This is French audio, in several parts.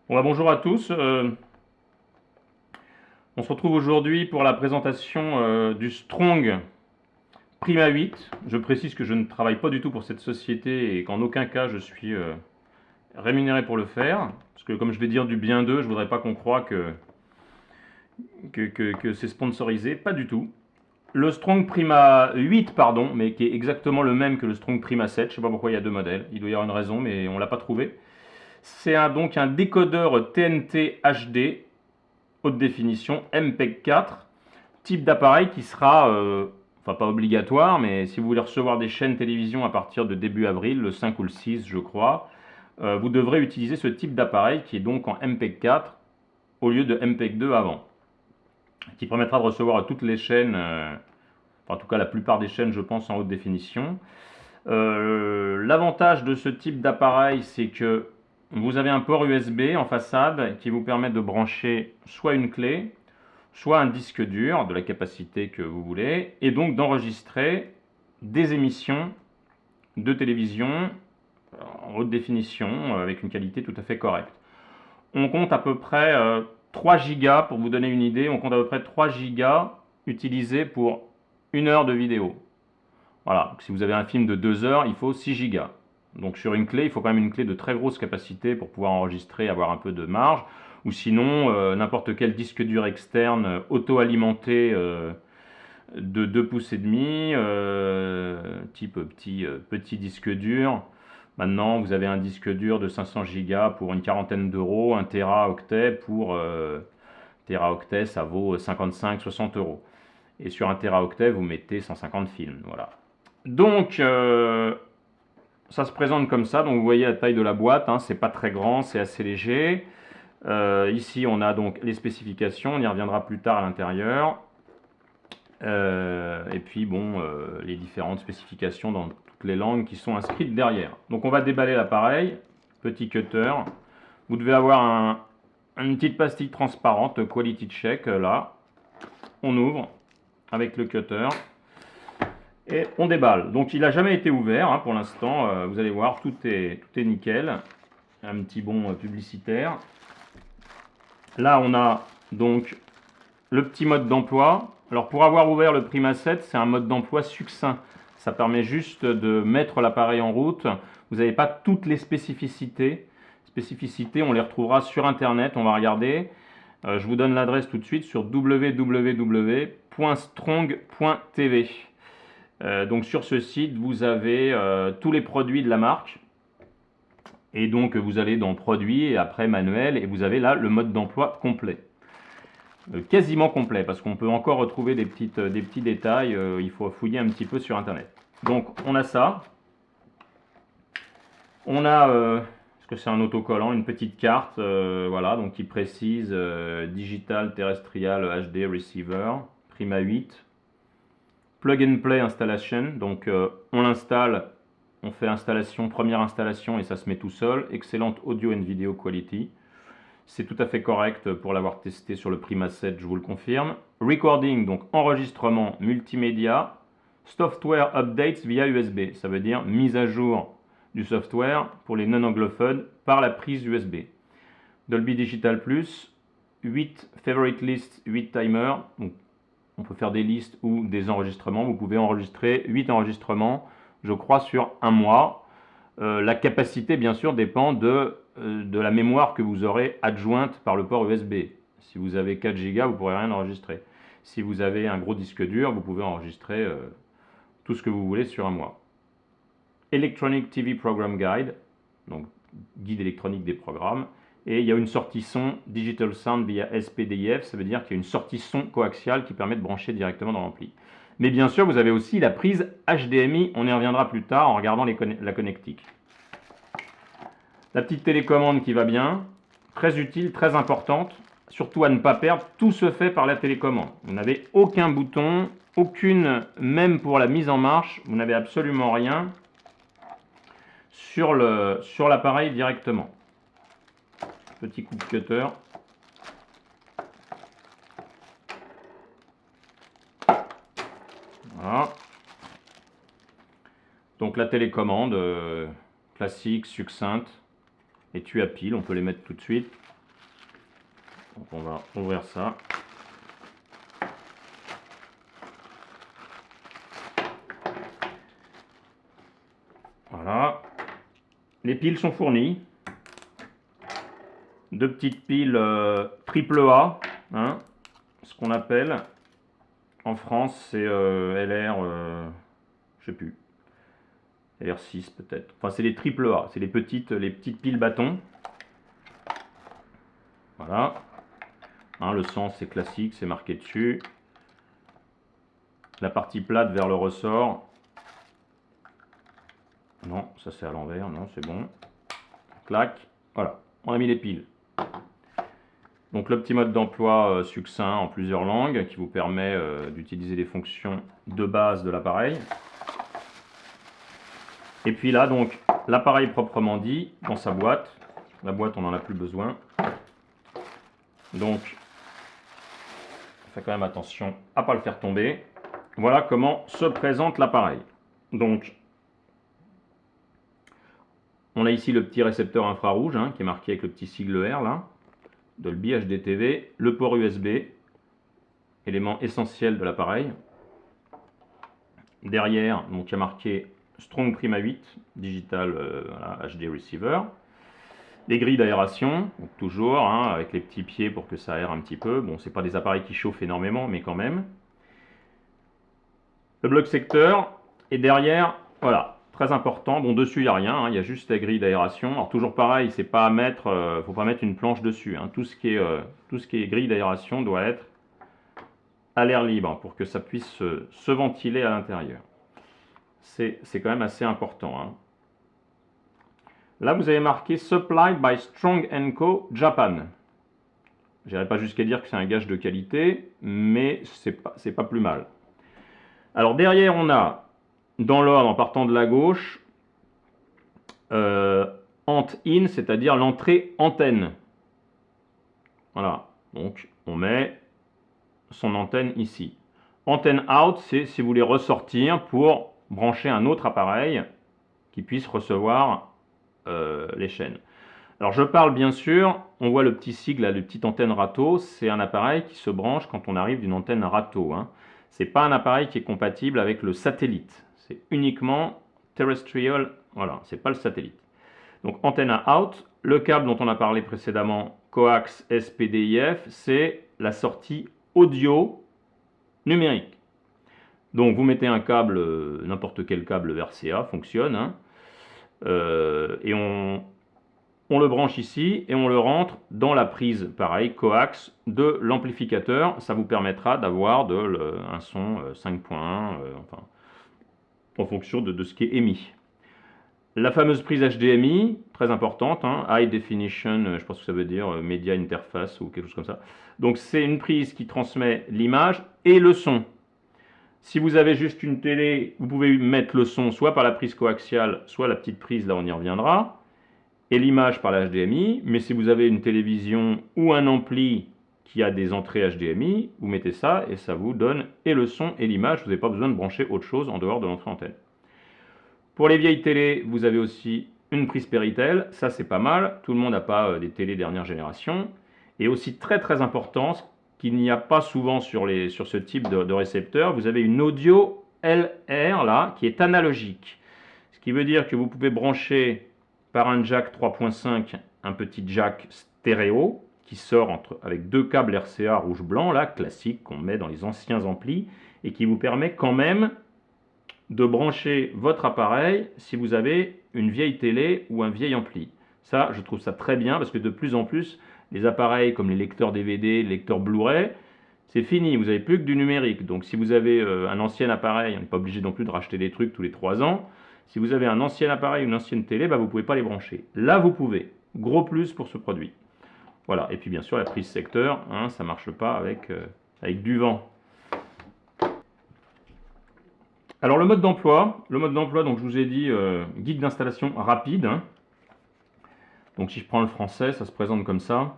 Bon, bah, bonjour à tous. On se retrouve aujourd'hui pour la présentation du Strong Prima 8. Je précise que je ne travaille pas du tout pour cette société et qu'en aucun cas je suis rémunéré pour le faire. Parce que comme je vais dire du bien d'eux, je voudrais pas qu'on croie que c'est sponsorisé. Pas du tout. Le Strong Prima 8, pardon, mais qui est exactement le même que le Strong Prima 7. Je ne sais pas pourquoi il y a deux modèles. Il doit y avoir une raison, mais on ne l'a pas trouvé. C'est donc un décodeur TNT HD haute définition MPEG 4, type d'appareil qui sera, enfin pas obligatoire, mais si vous voulez recevoir des chaînes télévision à partir de début avril, le 5 ou le 6 je crois, vous devrez utiliser ce type d'appareil qui est donc en MPEG 4 au lieu de MPEG 2 avant, qui permettra de recevoir toutes les chaînes, enfin, en tout cas la plupart des chaînes je pense en haute définition. L'avantage de ce type d'appareil, c'est que vous avez un port USB en façade qui vous permet de brancher soit une clé, soit un disque dur de la capacité que vous voulez, et donc d'enregistrer des émissions de télévision en haute définition avec une qualité tout à fait correcte. On compte à peu près 3 gigas, pour vous donner une idée, on compte à peu près 3 gigas utilisés pour 1 heure de vidéo. Voilà, donc si vous avez un film de 2 heures, il faut 6 gigas. Donc sur une clé, il faut quand même une clé de très grosse capacité pour pouvoir enregistrer, avoir un peu de marge. Ou sinon, n'importe quel disque dur externe auto-alimenté de 2 pouces et demi, type petit disque dur. Maintenant, vous avez un disque dur de 500 gigas pour une quarantaine d'euros, un teraoctet pour teraoctet, ça vaut 55-60 euros. Et sur un teraoctet, vous mettez 150 films. Voilà. Donc, ça se présente comme ça. Donc, vous voyez la taille de la boîte. Hein, c'est pas très grand, c'est assez léger. Ici, on a donc les spécifications. On y reviendra plus tard à l'intérieur. Et puis, bon, les différentes spécifications dans toutes les langues qui sont inscrites derrière. Donc, on va déballer l'appareil. Petit cutter. Vous devez avoir une petite pastille transparente, quality check, là. On ouvre avec le cutter. Et on déballe. Donc il n'a jamais été ouvert hein, pour l'instant. Vous allez voir, tout est nickel. Un petit bon publicitaire. Là, on a donc le petit mode d'emploi. Alors pour avoir ouvert le Prima 7, c'est un mode d'emploi succinct. Ça permet juste de mettre l'appareil en route. Vous n'avez pas toutes les spécificités. On les retrouvera sur Internet. On va regarder. Je vous donne l'adresse tout de suite sur www.strong.tv. Donc sur ce site, vous avez tous les produits de la marque. Et donc vous allez dans produits et après manuel et vous avez là le mode d'emploi complet. Quasiment complet parce qu'on peut encore retrouver des petits détails. Il faut fouiller un petit peu sur internet. Donc on a ça. On a, est-ce que c'est un autocollant, une petite carte, voilà, donc qui précise Digital Terrestrial HD Receiver, Prima 8. Plug and Play Installation, donc on l'installe, on fait installation, première installation et ça se met tout seul. Excellente audio and video quality. C'est tout à fait correct pour l'avoir testé sur le Prima 7, je vous le confirme. Recording, donc enregistrement multimédia. Software updates via USB, ça veut dire mise à jour du software pour les non-anglophones par la prise USB. Dolby Digital Plus, 8 favorite lists, 8 timers. Donc on peut faire des listes ou des enregistrements. Vous pouvez enregistrer 8 enregistrements, je crois, sur un mois. La capacité, bien sûr, dépend de la mémoire que vous aurez adjointe par le port USB. Si vous avez 4 Go, vous ne pourrez rien enregistrer. Si vous avez un gros disque dur, vous pouvez enregistrer tout ce que vous voulez sur un mois. Electronic TV Program Guide, donc guide électronique des programmes. Et il y a une sortie son Digital Sound via SPDIF, ça veut dire qu'il y a une sortie son coaxiale qui permet de brancher directement dans l'ampli. Mais bien sûr, vous avez aussi la prise HDMI, on y reviendra plus tard en regardant la connectique. La petite télécommande qui va bien, très utile, très importante, surtout à ne pas perdre, tout se fait par la télécommande. Vous n'avez aucun bouton, aucune, même pour la mise en marche, vous n'avez absolument rien sur l'appareil directement. Petit coup de cutter. Voilà. Donc la télécommande classique, succincte, étui à pile, on peut les mettre tout de suite. Donc on va ouvrir ça. Voilà. Les piles sont fournies. Deux petites piles triple A, hein, ce qu'on appelle. En France, c'est LR, je sais plus. LR6 peut-être. Enfin, c'est les triple A. C'est les petites piles bâtons. Voilà. Hein, le sens, c'est classique, c'est marqué dessus. La partie plate vers le ressort. Non, ça c'est à l'envers. Non, c'est bon. Clac. Voilà. On a mis les piles. Donc le petit mode d'emploi succinct en plusieurs langues qui vous permet d'utiliser les fonctions de base de l'appareil. Et puis là, donc, l'appareil proprement dit, dans sa boîte. La boîte, on n'en a plus besoin. Donc, on fait quand même attention à ne pas le faire tomber. Voilà comment se présente l'appareil. Donc, on a ici le petit récepteur infrarouge, hein, qui est marqué avec le petit sigle R, là. Dolby HDTV, le port USB, élément essentiel de l'appareil. Derrière, donc, il y a marqué Strong Prima 8, Digital voilà, HD Receiver. Les grilles d'aération, toujours, hein, avec les petits pieds pour que ça aère un petit peu. Bon, c'est pas des appareils qui chauffent énormément, mais quand même. Le bloc secteur, et derrière, voilà, très important. Bon, dessus, il n'y a rien, hein, il y a juste la grille d'aération. Alors, toujours pareil, c'est pas à mettre, faut pas mettre une planche dessus. Hein. Tout ce qui est grille d'aération doit être à l'air libre pour que ça puisse se ventiler à l'intérieur. C'est quand même assez important. Hein. Là, vous avez marqué Supplied by Strong & Co. Japan. Je n'irai pas jusqu'à dire que c'est un gage de qualité, mais c'est pas plus mal. Alors derrière, on a, dans l'ordre, en partant de la gauche, Ant-in, c'est-à-dire l'entrée antenne. Voilà, donc on met son antenne ici. Antenne out, c'est si vous voulez ressortir pour brancher un autre appareil qui puisse recevoir les chaînes. Alors je parle bien sûr, on voit le petit sigle, là, le petit antenne râteau, c'est un appareil qui se branche quand on arrive d'une antenne râteau. Hein. Ce n'est pas un appareil qui est compatible avec le satellite, c'est uniquement terrestrial, voilà, c'est pas le satellite. Donc antenne out, le câble dont on a parlé précédemment, coax SPDIF, c'est la sortie audio numérique. Donc vous mettez un câble, n'importe quel câble VRCA, fonctionne, hein, et on le branche ici et on le rentre dans la prise, pareil, coax de l'amplificateur. Ça vous permettra d'avoir un son 5.1, enfin, en fonction de ce qui est émis. La fameuse prise HDMI, très importante, hein, High Definition, je pense que ça veut dire Media Interface ou quelque chose comme ça. Donc c'est une prise qui transmet l'image et le son. Si vous avez juste une télé, vous pouvez mettre le son soit par la prise coaxiale, soit la petite prise, là on y reviendra, et l'image par la HDMI. Mais si vous avez une télévision ou un ampli qui a des entrées HDMI, vous mettez ça et ça vous donne et le son et l'image. Vous n'avez pas besoin de brancher autre chose en dehors de l'entrée antenne. Pour les vieilles télés, vous avez aussi une prise Péritel. Ça, c'est pas mal. Tout le monde n'a pas des télés dernière génération. Et aussi très très important, qu'il n'y a pas souvent sur ce type de récepteur, vous avez une audio LR là qui est analogique. Ce qui veut dire que vous pouvez brancher par un jack 3.5 un petit jack stéréo qui sort avec deux câbles RCA rouge-blanc là, classique qu'on met dans les anciens amplis et qui vous permet quand même de brancher votre appareil si vous avez une vieille télé ou un vieil ampli. Ça, je trouve ça très bien parce que de plus en plus, les appareils comme les lecteurs DVD, les lecteurs Blu-ray, c'est fini, vous n'avez plus que du numérique. Donc si vous avez un ancien appareil, on n'est pas obligé non plus de racheter des trucs tous les 3 ans. Si vous avez un ancien appareil ou une ancienne télé, bah, vous ne pouvez pas les brancher. Là, vous pouvez. Gros plus pour ce produit. Voilà, et puis bien sûr, la prise secteur, hein, ça ne marche pas avec du vent. Alors le mode d'emploi, donc je vous ai dit, guide d'installation rapide. Hein. Donc si je prends le français, ça se présente comme ça.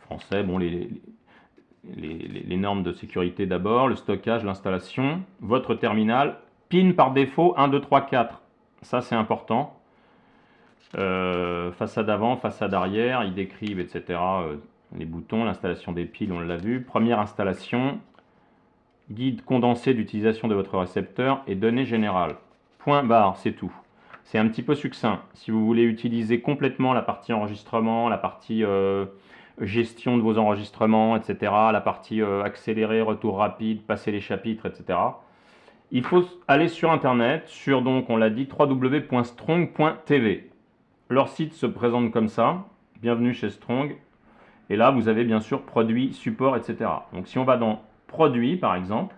Français, bon, les normes de sécurité d'abord, le stockage, l'installation, votre terminal, PIN par défaut 1, 2, 3, 4. Ça c'est important. Façade avant, façade arrière, ils décrivent, etc. les boutons, l'installation des piles, on l'a vu. Première installation, guide condensé d'utilisation de votre récepteur et données générales. Point barre, c'est tout. C'est un petit peu succinct. Si vous voulez utiliser complètement la partie enregistrement, la partie gestion de vos enregistrements, etc., la partie accélérée, retour rapide, passer les chapitres, etc., il faut aller sur Internet, sur, donc, on l'a dit, www.strong.tv. Leur site se présente comme ça. Bienvenue chez Strong. Et là, vous avez bien sûr produits, support, etc. Donc, si on va dans produits, par exemple,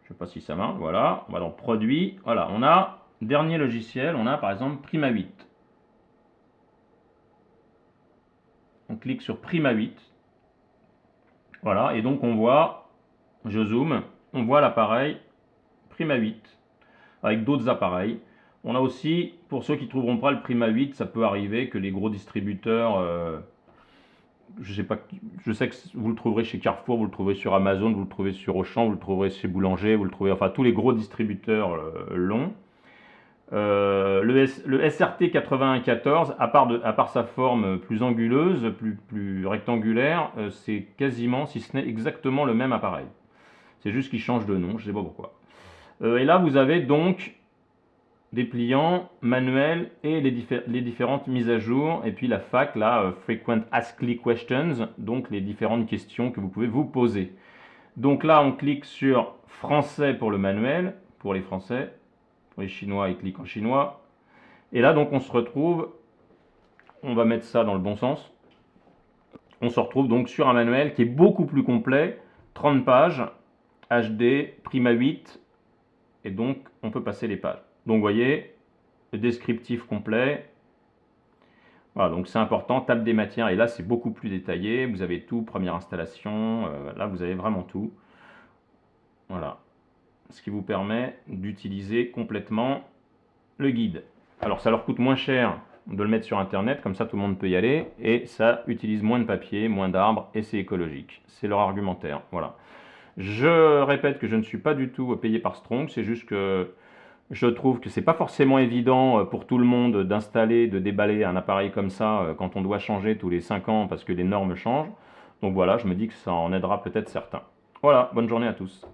je ne sais pas si ça marche, voilà, on va dans produits, voilà, on a dernier logiciel, on a par exemple Prima 8. On clique sur Prima 8. Voilà, et donc on voit, je zoome, on voit l'appareil Prima 8 avec d'autres appareils. On a aussi, pour ceux qui ne trouveront pas le Prima 8, ça peut arriver que les gros distributeurs, je sais que vous le trouverez chez Carrefour, vous le trouverez sur Amazon, vous le trouvez sur Auchan, vous le trouverez chez Boulanger, vous le trouvez, enfin tous les gros distributeurs l'ont. Le SRT 8114, à part sa forme plus anguleuse, plus rectangulaire, c'est quasiment, si ce n'est exactement le même appareil. C'est juste qu'il change de nom, je ne sais pas pourquoi. Et là, vous avez donc des pliants manuels et les différentes mises à jour. Et puis la FAQ, là, Frequent Asked Questions, donc les différentes questions que vous pouvez vous poser. Donc là, on clique sur Français pour le manuel, pour les Français. Pour les Chinois, ils cliquent en chinois. Et là, donc, on se retrouve, on va mettre ça dans le bon sens. On se retrouve donc sur un manuel qui est beaucoup plus complet, 30 pages, HD, Prima 8, et donc on peut passer les pages. Donc vous voyez, le descriptif complet. Voilà, donc c'est important, table des matières, et là c'est beaucoup plus détaillé, vous avez tout, première installation, là vous avez vraiment tout. Voilà, ce qui vous permet d'utiliser complètement le guide. Alors ça leur coûte moins cher de le mettre sur internet, comme ça tout le monde peut y aller, et ça utilise moins de papier, moins d'arbres, et c'est écologique. C'est leur argumentaire, voilà. Je répète que je ne suis pas du tout payé par Strong, c'est juste que je trouve que c'est pas forcément évident pour tout le monde d'installer, de déballer un appareil comme ça quand on doit changer tous les 5 ans parce que les normes changent. Donc voilà, je me dis que ça en aidera peut-être certains. Voilà, bonne journée à tous.